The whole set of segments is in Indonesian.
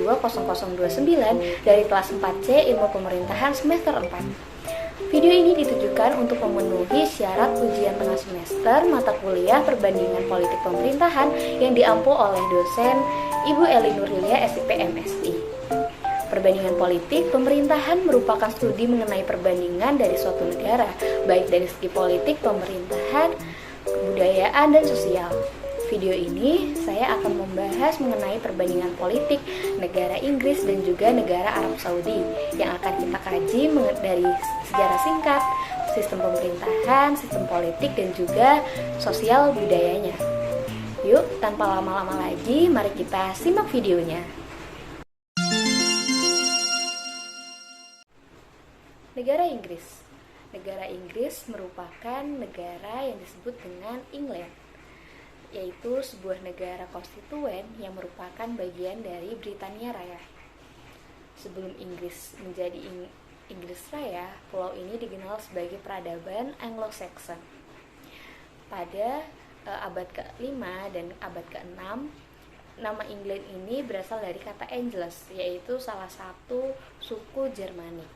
2029 dari kelas 4C Ilmu Pemerintahan semester 4. Video ini ditujukan untuk memenuhi syarat ujian tengah semester mata kuliah Perbandingan Politik Pemerintahan yang diampu oleh dosen Ibu Eli Nurlilia SIP MSI. Perbandingan politik pemerintahan merupakan studi mengenai perbandingan dari suatu negara, baik dari segi politik, pemerintahan, kebudayaan, dan sosial. Video ini saya akan membahas mengenai perbandingan politik negara Inggris dan juga negara Arab Saudi yang akan kita kaji dari sejarah singkat, sistem pemerintahan, sistem politik, dan juga sosial budayanya. Yuk, tanpa lama-lama lagi, mari kita simak videonya. Negara Inggris. Negara Inggris merupakan negara yang disebut dengan England, yaitu sebuah negara konstituen yang merupakan bagian dari Britania Raya. Sebelum Inggris menjadi Inggris Raya, pulau ini dikenal sebagai peradaban Anglo-Saxon. Pada abad ke-5 dan abad ke-6, nama England ini berasal dari kata Angelus, yaitu salah satu suku Jermanik.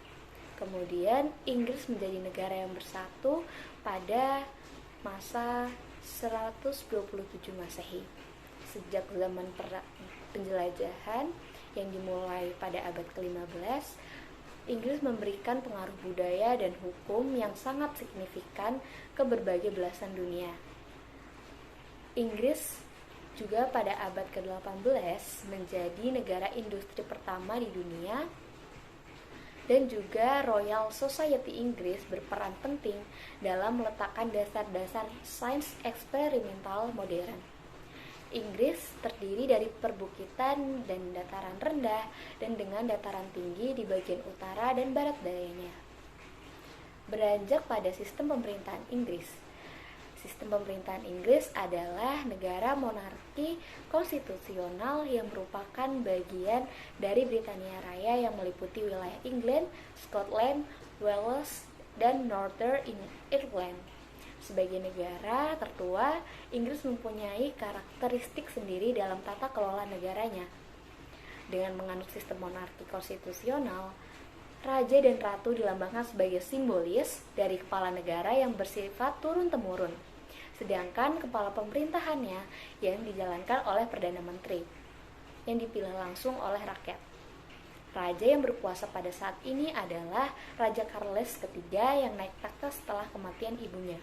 Kemudian Inggris menjadi negara yang bersatu pada masa 127 Masehi. Sejak zaman penjelajahan yang dimulai pada abad ke-15, Inggris memberikan pengaruh budaya dan hukum yang sangat signifikan ke berbagai belahan dunia. Inggris juga pada abad ke-18 menjadi negara industri pertama di dunia, dan juga Royal Society Inggris berperan penting dalam meletakkan dasar-dasar sains eksperimental modern. Inggris terdiri dari perbukitan dan dataran rendah dan dengan dataran tinggi di bagian utara dan barat dayanya. Beranjak pada sistem pemerintahan Inggris. Sistem pemerintahan Inggris adalah negara monarki konstitusional yang merupakan bagian dari Britania Raya yang meliputi wilayah England, Scotland, Wales, dan Northern Ireland. Sebagai negara tertua, Inggris mempunyai karakteristik sendiri dalam tata kelola negaranya. Dengan menganut sistem monarki konstitusional, raja dan ratu dilambangkan sebagai simbolis dari kepala negara yang bersifat turun-temurun. Sedangkan kepala pemerintahannya yang dijalankan oleh Perdana Menteri, yang dipilih langsung oleh rakyat. Raja yang berkuasa pada saat ini adalah Raja Charles III yang naik takhta setelah kematian ibunya.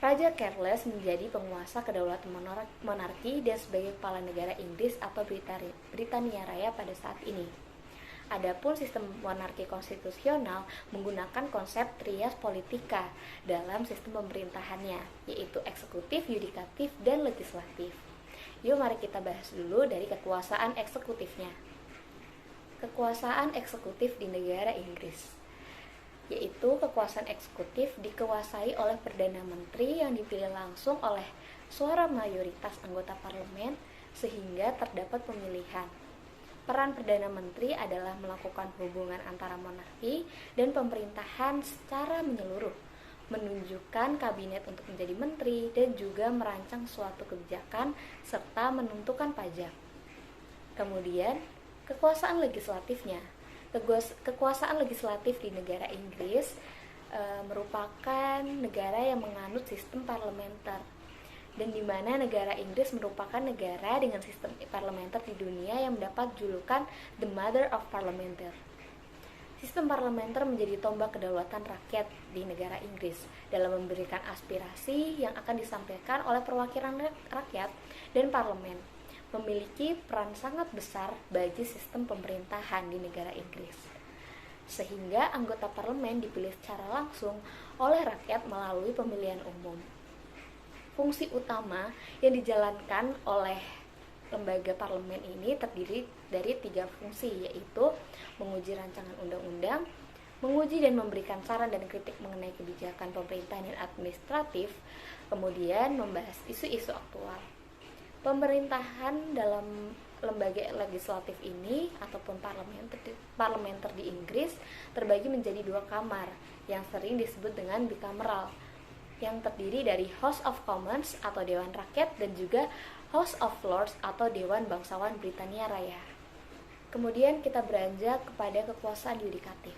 Raja Charles menjadi penguasa kedaulatan monarki dan sebagai kepala negara Inggris atau Britania Raya pada saat ini. Adapun sistem monarki konstitusional menggunakan konsep trias politika dalam sistem pemerintahannya, yaitu eksekutif, yudikatif, dan legislatif. Yuk mari kita bahas dulu dari kekuasaan eksekutifnya. Kekuasaan eksekutif di negara Inggris, yaitu kekuasaan eksekutif dikuasai oleh Perdana Menteri yang dipilih langsung oleh suara mayoritas anggota parlemen sehingga terdapat pemilihan. Peran Perdana Menteri adalah melakukan hubungan antara monarki dan pemerintahan secara menyeluruh, menunjukkan kabinet untuk menjadi menteri, dan juga merancang suatu kebijakan serta menentukan pajak. Kemudian, kekuasaan legislatifnya. Kekuasaan legislatif di negara Inggris merupakan negara yang menganut sistem parlementer, dan di mana negara Inggris merupakan negara dengan sistem parlementer di dunia yang mendapat julukan The Mother of Parliamenter. Sistem parlementer menjadi tombak kedaulatan rakyat di negara Inggris dalam memberikan aspirasi yang akan disampaikan oleh perwakilan rakyat, dan parlemen memiliki peran sangat besar bagi sistem pemerintahan di negara Inggris, sehingga anggota parlemen dipilih secara langsung oleh rakyat melalui pemilihan umum. Fungsi utama yang dijalankan oleh lembaga parlemen ini terdiri dari 3 fungsi, yaitu menguji rancangan undang-undang, menguji dan memberikan saran dan kritik mengenai kebijakan pemerintahan dan administratif, kemudian membahas isu-isu aktual. Pemerintahan dalam lembaga legislatif ini ataupun parlementer di Inggris terbagi menjadi 2 kamar yang sering disebut dengan bicameral. yang terdiri dari House of Commons atau Dewan Rakyat dan juga House of Lords atau Dewan Bangsawan Britania Raya. Kemudian kita beranjak kepada kekuasaan yudikatif.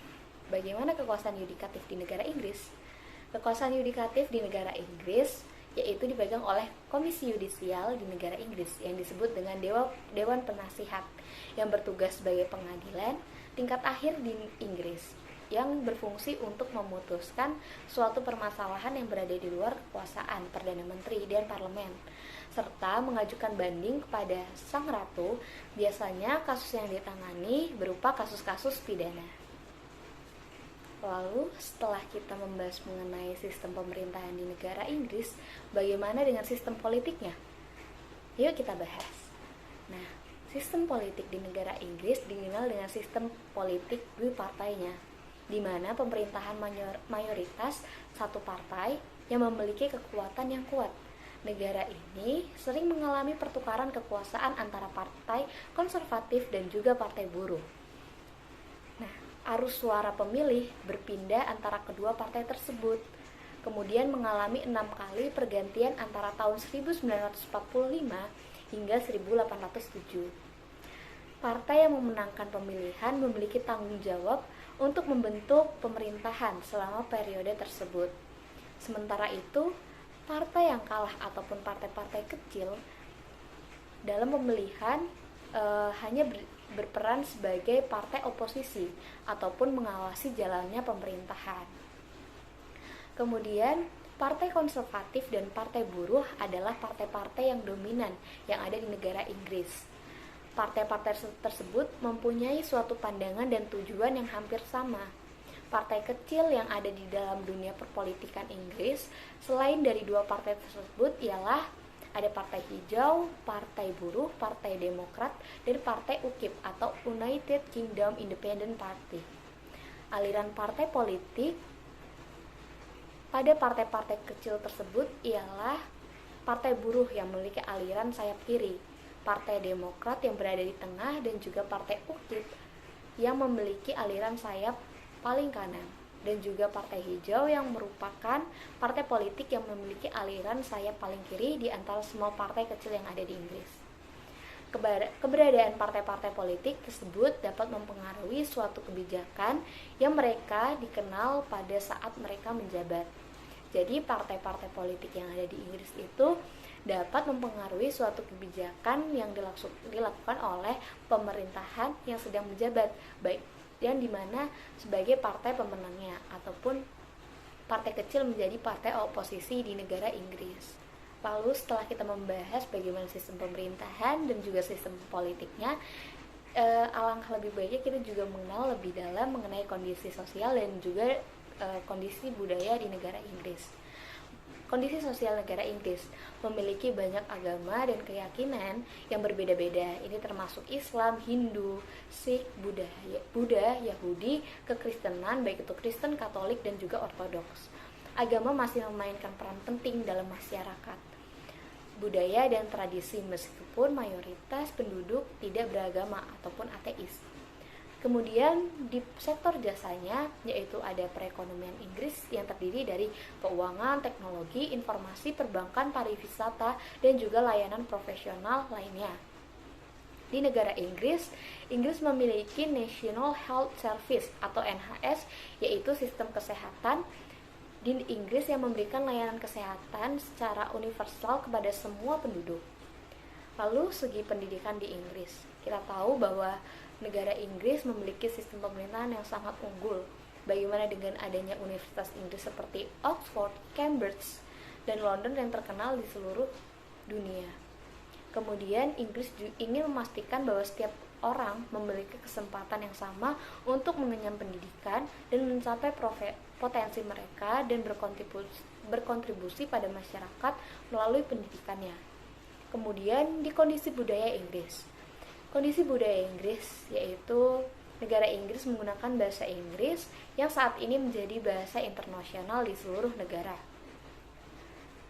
Bagaimana kekuasaan yudikatif di negara Inggris? Kekuasaan yudikatif di negara Inggris yaitu dipegang oleh Komisi Yudisial di negara Inggris yang disebut dengan Dewan Penasihat yang bertugas sebagai pengadilan tingkat akhir di Inggris yang berfungsi untuk memutuskan suatu permasalahan yang berada di luar kekuasaan Perdana Menteri dan Parlemen serta mengajukan banding kepada Sang Ratu. Biasanya kasus yang ditangani berupa kasus-kasus pidana. Lalu setelah kita membahas mengenai sistem pemerintahan di negara Inggris, bagaimana dengan sistem politiknya? Yuk kita bahas. Nah, sistem politik di negara Inggris dikenal dengan sistem politik bipartainya, di mana pemerintahan mayoritas satu partai yang memiliki kekuatan yang kuat. Negara ini sering mengalami pertukaran kekuasaan antara partai konservatif dan juga partai buruh. Arus suara pemilih berpindah antara kedua partai tersebut, kemudian mengalami 6 kali pergantian antara tahun 1945 hingga 1807. Partai yang memenangkan pemilihan memiliki tanggung jawab untuk membentuk pemerintahan selama periode tersebut. Sementara itu, partai yang kalah ataupun partai-partai kecil dalam pemilihan hanya berperan sebagai partai oposisi ataupun mengawasi jalannya pemerintahan. Kemudian, partai konservatif dan partai buruh adalah partai-partai yang dominan yang ada di negara Inggris. Partai-partai tersebut mempunyai suatu pandangan dan tujuan yang hampir sama. Partai kecil yang ada di dalam dunia perpolitikan Inggris selain dari dua partai tersebut ialah ada Partai Hijau, Partai Buruh, Partai Demokrat, dan Partai UKIP atau United Kingdom Independent Party. Aliran partai politik pada partai-partai kecil tersebut ialah Partai Buruh yang memiliki aliran sayap kiri, Partai Demokrat yang berada di tengah, dan juga Partai UKIP yang memiliki aliran sayap paling kanan, dan juga Partai Hijau yang merupakan partai politik yang memiliki aliran sayap paling kiri di antara semua partai kecil yang ada di Inggris. Keberadaan partai-partai politik tersebut dapat mempengaruhi suatu kebijakan yang mereka dikenal pada saat mereka menjabat. Jadi partai-partai politik yang ada di Inggris itu dapat mempengaruhi suatu kebijakan yang dilakukan oleh pemerintahan yang sedang menjabat, baik yang dimana sebagai partai pemenangnya ataupun partai kecil menjadi partai oposisi di negara Inggris. Lalu setelah kita membahas bagaimana sistem pemerintahan dan juga sistem politiknya, alangkah lebih baiknya kita juga mengenal lebih dalam mengenai kondisi sosial dan juga kondisi budaya di negara Inggris. Kondisi sosial negara Inggris memiliki banyak agama dan keyakinan yang berbeda-beda. Ini termasuk Islam, Hindu, Sikh, Buddha, Yahudi, kekristenan, baik itu Kristen, Katolik, dan juga Ortodoks. Agama masih memainkan peran penting dalam masyarakat, budaya, dan tradisi meskipun mayoritas penduduk tidak beragama ataupun ateis. Kemudian di sektor jasanya, yaitu ada perekonomian Inggris yang terdiri dari keuangan, teknologi, informasi, perbankan, pariwisata, dan juga layanan profesional lainnya. Di negara Inggris memiliki National Health Service atau NHS, yaitu sistem kesehatan di Inggris yang memberikan layanan kesehatan secara universal kepada semua penduduk. Lalu segi pendidikan di Inggris, kita tahu bahwa negara Inggris memiliki sistem pemerintahan yang sangat unggul. Bagaimana dengan adanya universitas Inggris seperti Oxford, Cambridge, dan London yang terkenal di seluruh dunia. Kemudian Inggris ingin memastikan bahwa setiap orang memiliki kesempatan yang sama untuk mengenyam pendidikan dan mencapai potensi mereka dan berkontribusi pada masyarakat melalui pendidikannya. Kemudian di kondisi budaya Inggris. Kondisi budaya Inggris yaitu negara Inggris menggunakan bahasa Inggris yang saat ini menjadi bahasa internasional di seluruh negara.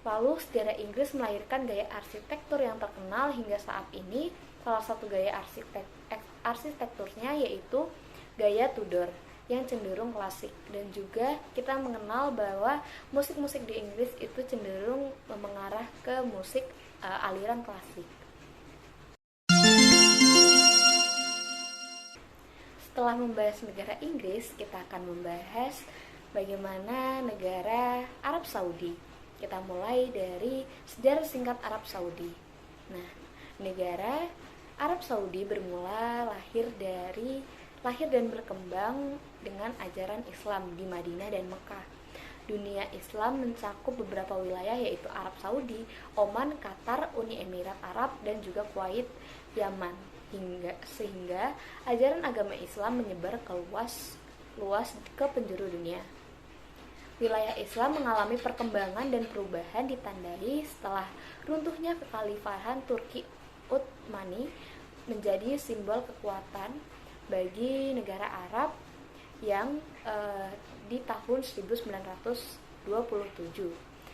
Lalu sejarah Inggris melahirkan gaya arsitektur yang terkenal hingga saat ini. Salah satu gaya arsitekturnya yaitu gaya Tudor yang cenderung klasik, dan juga kita mengenal bahwa musik-musik di Inggris itu cenderung mengarah ke musik aliran klasik. Setelah membahas negara Inggris, kita akan membahas bagaimana negara Arab Saudi. Kita mulai dari sejarah singkat Arab Saudi. Nah, negara Arab Saudi bermula lahir dan berkembang dengan ajaran Islam di Madinah dan Mekah. Dunia Islam mencakup beberapa wilayah yaitu Arab Saudi, Oman, Qatar, Uni Emirat Arab, dan juga Kuwait, Yaman. Sehingga ajaran agama Islam menyebar ke luas ke penjuru dunia. Wilayah Islam mengalami perkembangan dan perubahan ditandai setelah runtuhnya kekhalifahan Turki Utsmani menjadi simbol kekuatan bagi negara Arab yang di tahun 1927.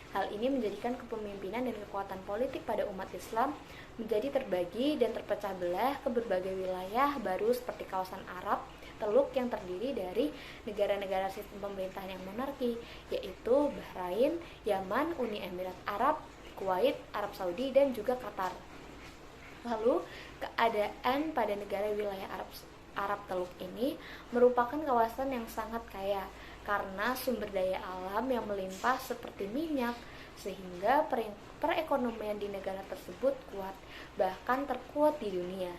Hal ini menjadikan kepemimpinan dan kekuatan politik pada umat Islam menjadi terbagi dan terpecah belah ke berbagai wilayah baru seperti kawasan Arab Teluk yang terdiri dari negara-negara sistem pemerintahan yang monarki, yaitu Bahrain, Yaman, Uni Emirat Arab, Kuwait, Arab Saudi, dan juga Qatar. Lalu, keadaan pada negara wilayah Arab Teluk ini merupakan kawasan yang sangat kaya karena sumber daya alam yang melimpah seperti minyak, sehingga perekonomian di negara tersebut kuat, bahkan terkuat di dunia.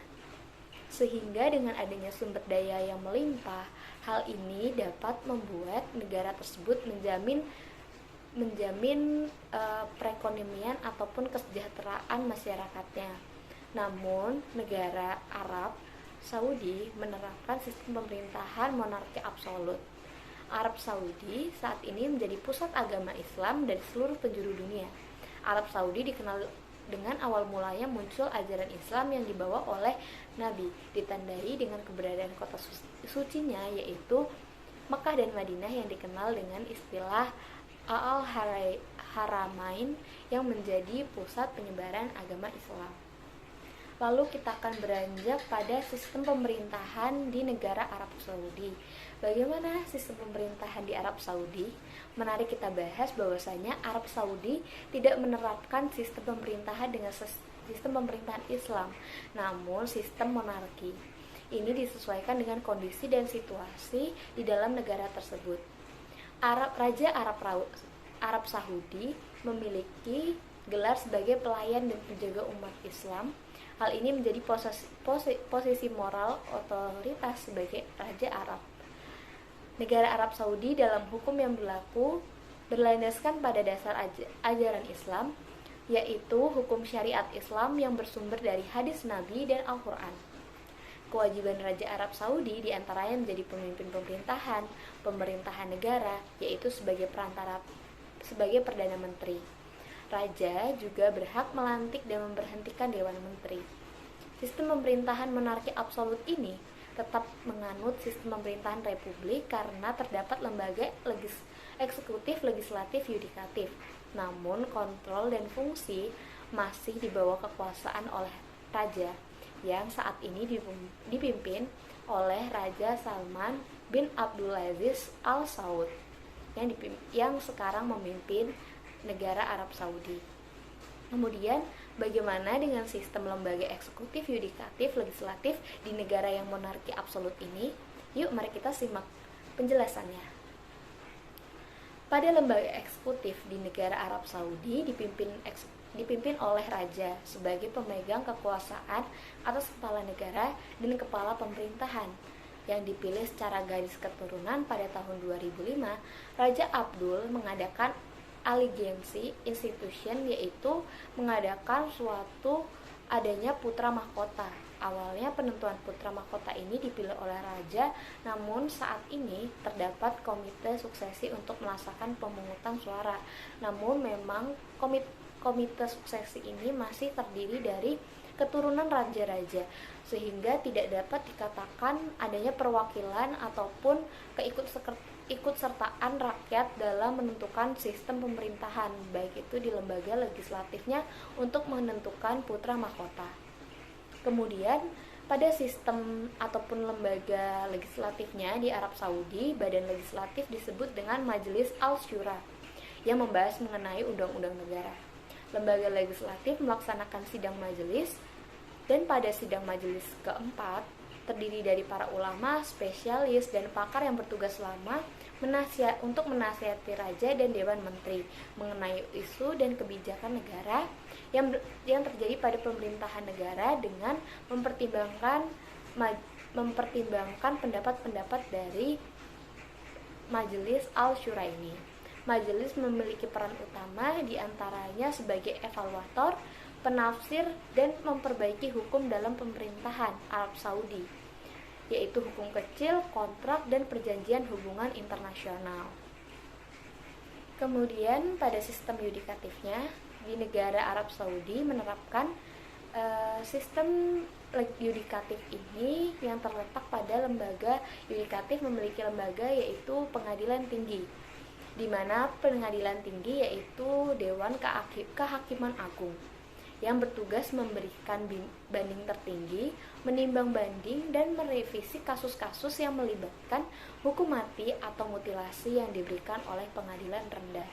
Sehingga dengan adanya sumber daya yang melimpah, hal ini dapat membuat negara tersebut menjamin perekonomian ataupun kesejahteraan masyarakatnya. Namun, negara Arab Saudi menerapkan sistem pemerintahan monarki absolut. Arab Saudi saat ini menjadi pusat agama Islam dari seluruh penjuru dunia. Arab Saudi dikenal dengan awal mulanya muncul ajaran Islam yang dibawa oleh Nabi, ditandai dengan keberadaan kota sucinya yaitu Mekah dan Madinah yang dikenal dengan istilah Al-Haramain yang menjadi pusat penyebaran agama Islam. Lalu kita akan beranjak pada sistem pemerintahan di negara Arab Saudi. Bagaimana sistem pemerintahan di Arab Saudi? Menarik kita bahas bahwasanya Arab Saudi tidak menerapkan sistem pemerintahan dengan sistem pemerintahan Islam, namun sistem monarki. Ini disesuaikan dengan kondisi dan situasi di dalam negara tersebut. Raja Arab Saudi memiliki gelar sebagai pelayan dan penjaga umat Islam. Hal ini menjadi posisi moral otoritas sebagai Raja Arab. Negara Arab Saudi dalam hukum yang berlaku berlandaskan pada dasar ajaran Islam, yaitu hukum syariat Islam yang bersumber dari hadis Nabi dan Al-Quran. Kewajiban Raja Arab Saudi diantaranya menjadi pemimpin pemerintahan negara, yaitu sebagai Perdana Menteri. Raja juga berhak melantik dan memberhentikan Dewan Menteri. Sistem pemerintahan monarki absolut ini tetap menganut sistem pemerintahan republik karena terdapat lembaga eksekutif, legislatif, yudikatif. Namun kontrol dan fungsi masih di bawah kekuasaan oleh raja yang saat ini dipimpin oleh Raja Salman bin Abdulaziz Al Saud yang sekarang memimpin negara Arab Saudi. Kemudian, bagaimana dengan sistem lembaga eksekutif, yudikatif, legislatif di negara yang monarki absolut ini? Yuk, mari kita simak penjelasannya. Pada lembaga eksekutif di negara Arab Saudi dipimpin oleh raja sebagai pemegang kekuasaan atas kepala negara dan kepala pemerintahan yang dipilih secara garis keturunan. Pada tahun 2005, Raja Abdul mengadakan aligensi institution, yaitu mengadakan suatu adanya putra mahkota. Awalnya penentuan putra mahkota ini dipilih oleh raja, namun saat ini terdapat komite suksesi untuk melaksanakan pemungutan suara. Namun memang komite suksesi ini masih terdiri dari keturunan raja-raja, sehingga tidak dapat dikatakan adanya perwakilan ataupun keikutsertaan rakyat dalam menentukan sistem pemerintahan, baik itu di lembaga legislatifnya untuk menentukan putra mahkota. Kemudian Pada sistem ataupun lembaga legislatifnya di Arab Saudi, badan legislatif disebut dengan Majelis Al-Syura yang membahas mengenai undang-undang negara. Lembaga legislatif melaksanakan sidang majelis, dan pada sidang majelis keempat terdiri dari para ulama, spesialis, dan pakar yang bertugas selama untuk menasihati raja dan dewan menteri mengenai isu dan kebijakan negara yang terjadi pada pemerintahan negara dengan mempertimbangkan pendapat-pendapat dari Majelis Al-Syura ini. Majelis memiliki peran utama diantaranya sebagai evaluator, penafsir, dan memperbaiki hukum dalam pemerintahan Arab Saudi, yaitu hukum kecil, kontrak, dan perjanjian hubungan internasional. Kemudian pada sistem yudikatifnya, di negara Arab Saudi menerapkan sistem yudikatif ini yang terletak pada lembaga yudikatif memiliki lembaga yaitu pengadilan tinggi, di mana pengadilan tinggi yaitu Dewan Kehakiman Agung yang bertugas memberikan banding tertinggi, menimbang banding, dan merevisi kasus-kasus yang melibatkan hukum mati atau mutilasi yang diberikan oleh pengadilan rendah.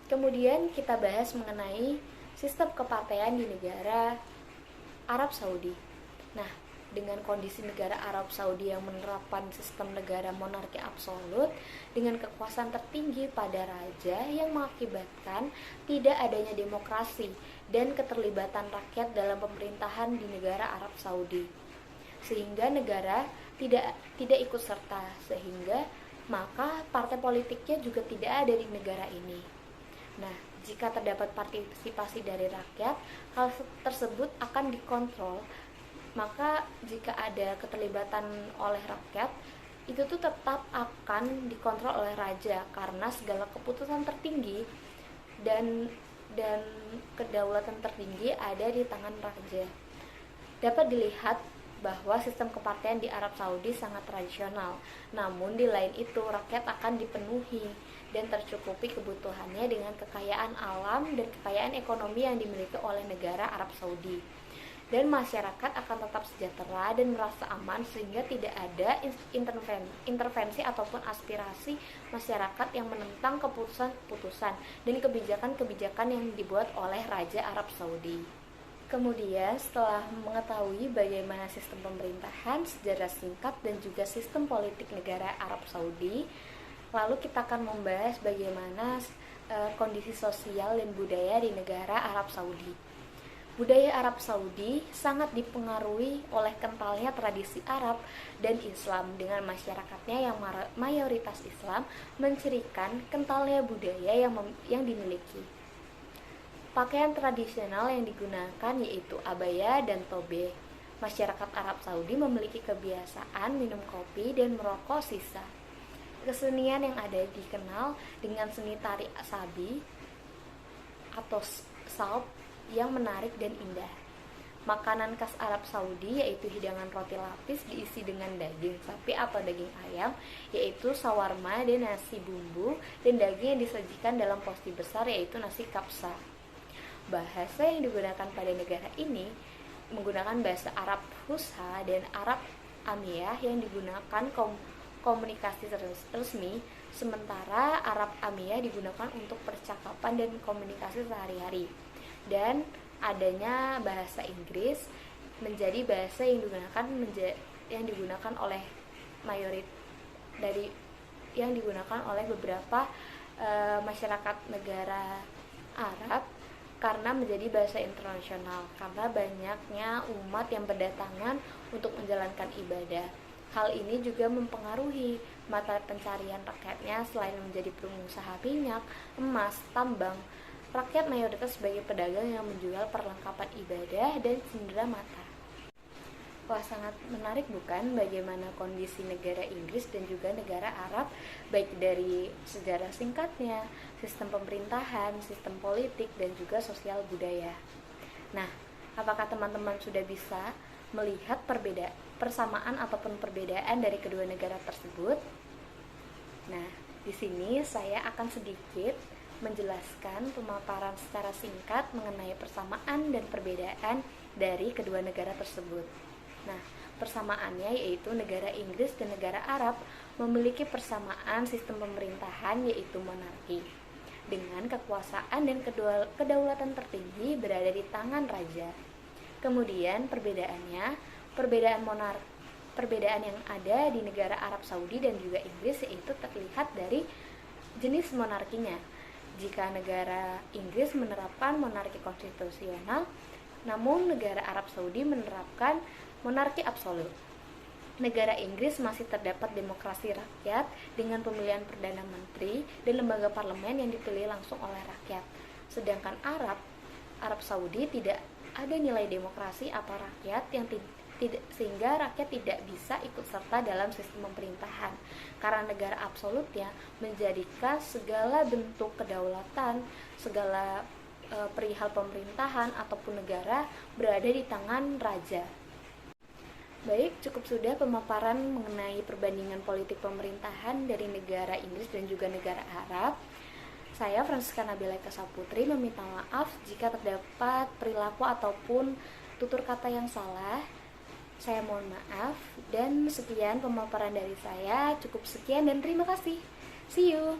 Kemudian kita bahas mengenai sistem kepartean di negara Arab Saudi. Nah, dengan kondisi negara Arab Saudi yang menerapkan sistem negara monarki absolut dengan kekuasaan tertinggi pada raja yang mengakibatkan tidak adanya demokrasi dan keterlibatan rakyat dalam pemerintahan di negara Arab Saudi, sehingga negara tidak ikut serta, sehingga maka partai politiknya juga tidak ada di negara ini. Nah, jika terdapat partisipasi dari rakyat, hal tersebut akan dikontrol. Maka jika ada keterlibatan oleh rakyat, itu tuh tetap akan dikontrol oleh raja, karena segala keputusan tertinggi dan kedaulatan tertinggi ada di tangan raja. Dapat dilihat bahwa sistem kepartean di Arab Saudi sangat tradisional, namun di lain itu rakyat akan dipenuhi dan tercukupi kebutuhannya dengan kekayaan alam dan kekayaan ekonomi yang dimiliki oleh negara Arab Saudi. Dan masyarakat akan tetap sejahtera dan merasa aman, sehingga tidak ada intervensi ataupun aspirasi masyarakat yang menentang keputusan-keputusan dan kebijakan-kebijakan yang dibuat oleh Raja Arab Saudi. Kemudian setelah mengetahui bagaimana sistem pemerintahan, sejarah singkat, dan juga sistem politik negara Arab Saudi, lalu kita akan membahas bagaimana kondisi sosial dan budaya di negara Arab Saudi. Budaya Arab Saudi sangat dipengaruhi oleh kentalnya tradisi Arab dan Islam, dengan masyarakatnya yang mayoritas Islam mencirikan kentalnya budaya yang dimiliki. Pakaian tradisional yang digunakan yaitu abaya dan tobe. Masyarakat Arab Saudi memiliki kebiasaan minum kopi dan merokok sisa. Kesenian yang ada dikenal dengan seni tari sabi atau salb yang menarik dan indah. Makanan khas Arab Saudi yaitu hidangan roti lapis diisi dengan daging sapi atau daging ayam, yaitu sawarma dan nasi bumbu, dan daging yang disajikan dalam porsi besar yaitu nasi kapsa. Bahasa yang digunakan pada negara ini menggunakan bahasa Arab Fusha dan Arab Amiyah yang digunakan komunikasi resmi, sementara Arab Amiyah digunakan untuk percakapan dan komunikasi sehari-hari. Dan adanya bahasa Inggris menjadi bahasa yang digunakan oleh beberapa masyarakat negara Arab, karena menjadi bahasa internasional karena banyaknya umat yang berdatangan untuk menjalankan ibadah. Hal ini juga mempengaruhi mata pencarian rakyatnya. Selain menjadi pengusaha minyak, emas, tambang, rakyat mayoritas sebagai pedagang yang menjual perlengkapan ibadah dan cindera mata. Wah, sangat menarik bukan bagaimana kondisi negara Inggris dan juga negara Arab, baik dari sejarah singkatnya, sistem pemerintahan, sistem politik, dan juga sosial budaya. Nah, apakah teman-teman sudah bisa melihat persamaan ataupun perbedaan dari kedua negara tersebut? Nah, di sini saya akan sedikit menjelaskan pemaparan secara singkat mengenai persamaan dan perbedaan dari kedua negara tersebut. Nah, Persamaannya yaitu negara Inggris dan negara Arab memiliki persamaan sistem pemerintahan yaitu monarki, dengan kekuasaan dan kedaulatan tertinggi berada di tangan raja. Kemudian perbedaan yang ada di negara Arab Saudi dan juga Inggris yaitu terlihat dari jenis monarkinya. Jika negara Inggris menerapkan monarki konstitusional, namun negara Arab Saudi menerapkan monarki absolut. Negara Inggris masih terdapat demokrasi rakyat dengan pemilihan perdana menteri dan lembaga parlemen yang dipilih langsung oleh rakyat. Sedangkan Arab Saudi tidak ada nilai demokrasi atau rakyat yang sehingga rakyat tidak bisa ikut serta dalam sistem pemerintahan, karena negara absolutnya menjadikan segala bentuk kedaulatan, segala perihal pemerintahan ataupun negara berada di tangan raja. Baik, cukup sudah pemaparan mengenai perbandingan politik pemerintahan dari negara Inggris dan juga negara Arab. Saya Francisca Nabila Kasaputri meminta maaf jika terdapat perilaku ataupun tutur kata yang salah. Saya mohon maaf, dan sekian pemaparan dari saya. Cukup sekian dan terima kasih. See you.